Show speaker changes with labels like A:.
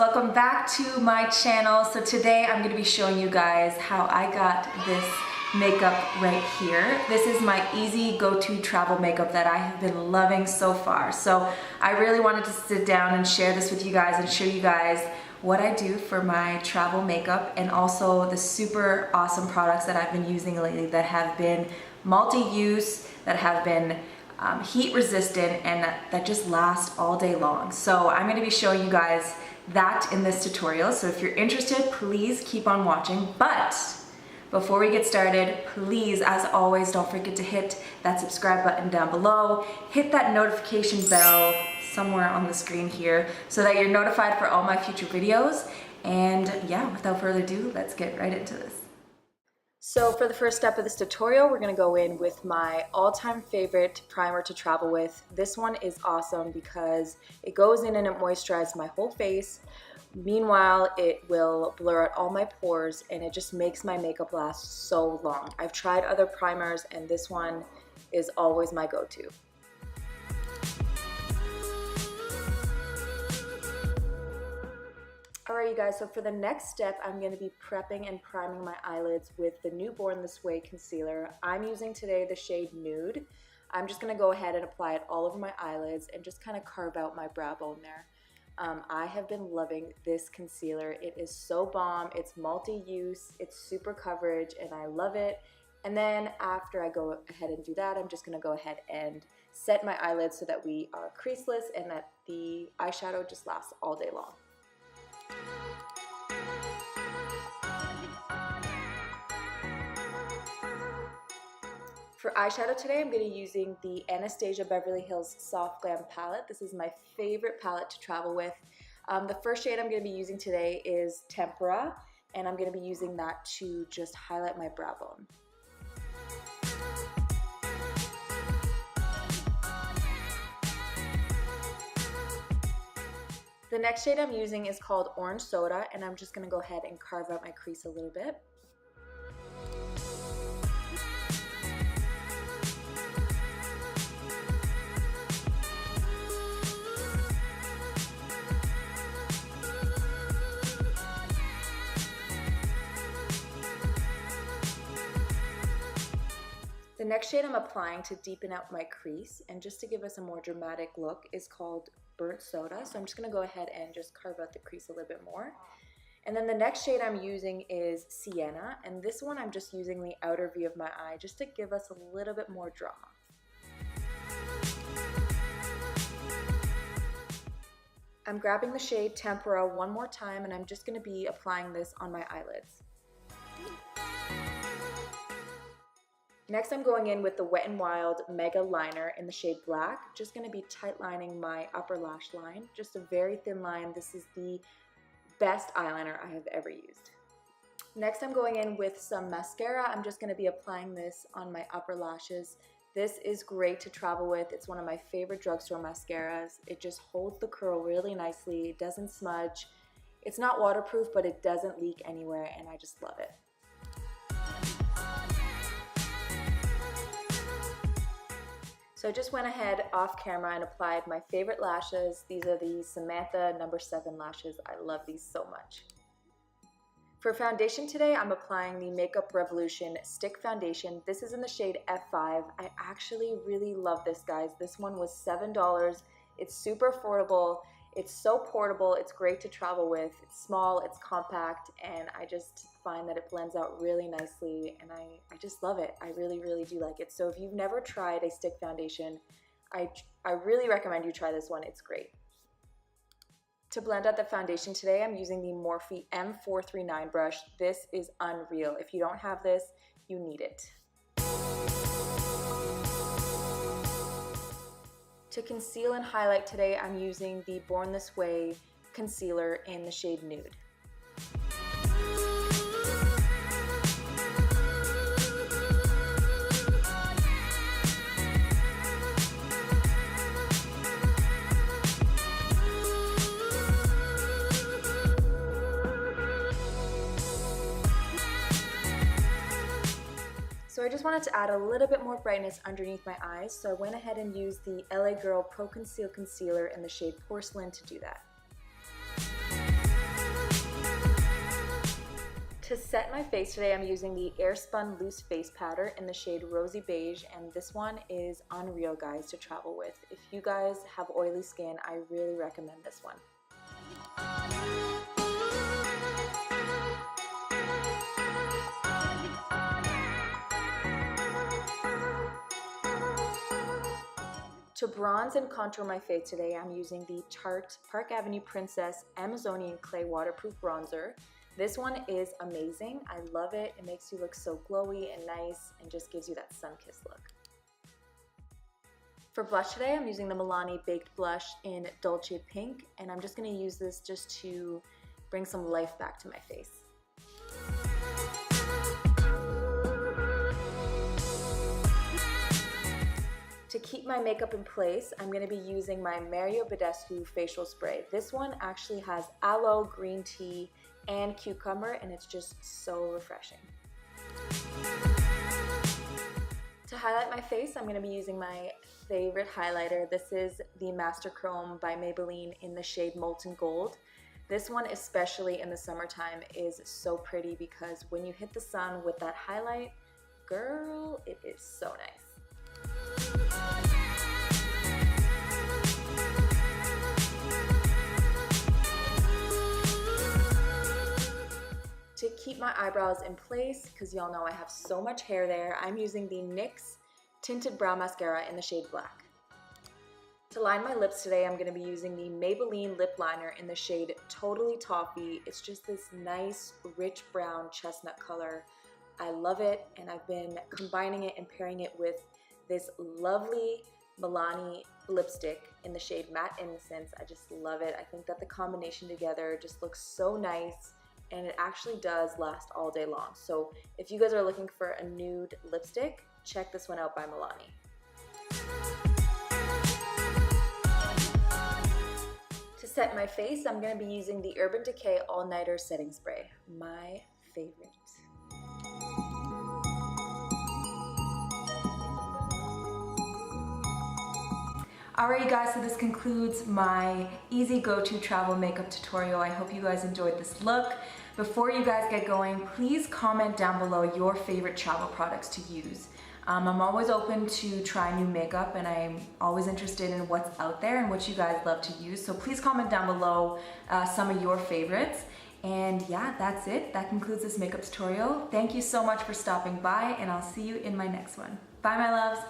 A: welcome back to my channel. So today I'm going to be showing you guys how I got this makeup right here. This is my easy go-to travel makeup that I have been loving so far. So I really wanted to sit down and share this with you guys and show you guys what I do for my travel makeup and also the super awesome products that I've been using lately that have been multi-use, that have been heat resistant, and that just last all day long. So I'm going to be showing you guys that in this tutorial. So if you're interested, please keep on watching. But before we get started, please, as always, don't forget to hit that subscribe button down below. Hit that notification bell somewhere on the screen here so that you're notified for all my future videos. And yeah, without further ado, let's get right into this. So for the first step of this tutorial, we're going to go in with my all-time favorite primer to travel with. This one is awesome because it goes in and it moisturizes my whole face. Meanwhile, it will blur out all my pores and it just makes my makeup last so long. I've tried other primers and this one is always my go-to. Alright you guys, so for the next step, I'm going to be prepping and priming my eyelids with the new Born This Way concealer. I'm using today the shade Nude. I'm just going to go ahead and apply it all over my eyelids and just kind of carve out my brow bone there. I have been loving this concealer. It is so bomb, it's multi-use, it's super coverage, and I love it. And then after I go ahead and do that, I'm just going to go ahead and set my eyelids so that we are creaseless and that the eyeshadow just lasts all day long. For eyeshadow today, I'm going to be using the Anastasia Beverly Hills Soft Glam palette. This is my favorite palette to travel with. The first shade I'm going to be using today is Tempera, and I'm going to be using that to just highlight my brow bone. The next shade I'm using is called Orange Soda, and I'm just going to go ahead and carve out my crease a little bit. The next shade I'm applying to deepen out my crease and just to give us a more dramatic look is called Burnt Soda. So I'm just going to go ahead and just carve out the crease a little bit more. And then the next shade I'm using is Sienna, and this one I'm just using the outer V of my eye just to give us a little bit more drama. I'm grabbing the shade Tempera one more time and I'm just going to be applying this on my eyelids. Next, I'm going in with the Wet n Wild Mega Liner in the shade Black. Just going to be tight lining my upper lash line. Just a very thin line. This is the best eyeliner I have ever used. Next, I'm going in with some mascara. I'm just going to be applying this on my upper lashes. This is great to travel with. It's one of my favorite drugstore mascaras. It just holds the curl really nicely. It doesn't smudge. It's not waterproof, but it doesn't leak anywhere, and I just love it. So I just went ahead off camera and applied my favorite lashes. These are the Samantha No. 7 lashes. I love these so much. For foundation today, I'm applying the Makeup Revolution Stick Foundation. This is in the shade F5. I actually really love this, guys. This one was $7. It's super affordable. It's so portable. It's great to travel with. It's small, it's compact, and I just find that it blends out really nicely, and I just love it. I really, really do like it. So if you've never tried a stick foundation, I really recommend you try this one. It's great. To blend out the foundation today, I'm using the Morphe M439 brush. This is unreal. If you don't have this, you need it. To conceal and highlight today, I'm using the Born This Way concealer in the shade Nude. So I just wanted to add a little bit more brightness underneath my eyes, so I went ahead and used the LA Girl Pro Conceal Concealer in the shade Porcelain to do that. To set my face today, I'm using the Airspun Loose Face Powder in the shade Rosy Beige, and this one is unreal, guys, to travel with. If you guys have oily skin, I really recommend this one. To bronze and contour my face today, I'm using the Tarte Park Avenue Princess Amazonian Clay Waterproof Bronzer. This one is amazing. I love it. It makes you look so glowy and nice and just gives you that sun-kissed look. For blush today, I'm using the Milani Baked Blush in Dolce Pink, and I'm just going to use this just to bring some life back to my face. To keep my makeup in place, I'm going to be using my Mario Badescu facial spray. This one actually has aloe, green tea, and cucumber, and it's just so refreshing. To highlight my face, I'm going to be using my favorite highlighter. This is the Master Chrome by Maybelline in the shade Molten Gold. This one, especially in the summertime, is so pretty because when you hit the sun with that highlight, girl, it is so nice. To keep my eyebrows in place, because y'all know I have so much hair there, I'm using the NYX Tinted Brow Mascara in the shade Black. To line my lips today, I'm going to be using the Maybelline Lip Liner in the shade Totally Toffee. It's just this nice, rich brown chestnut color. I love it, and I've been combining it and pairing it with this lovely Milani lipstick in the shade Matte Innocence. I just love it. I think that the combination together just looks so nice, and it actually does last all day long. So if you guys are looking for a nude lipstick, check this one out by Milani. To set my face, I'm going to be using the Urban Decay All Nighter Setting Spray, my favorite. Alright guys, so this concludes my easy go-to travel makeup tutorial. I hope you guys enjoyed this look. Before you guys get going, please comment down below your favorite travel products to use. I'm always open to try new makeup, and I'm always interested in what's out there and what you guys love to use. So please comment down below some of your favorites. And yeah, that's it. That concludes this makeup tutorial. Thank you so much for stopping by, and I'll see you in my next one. Bye, my loves.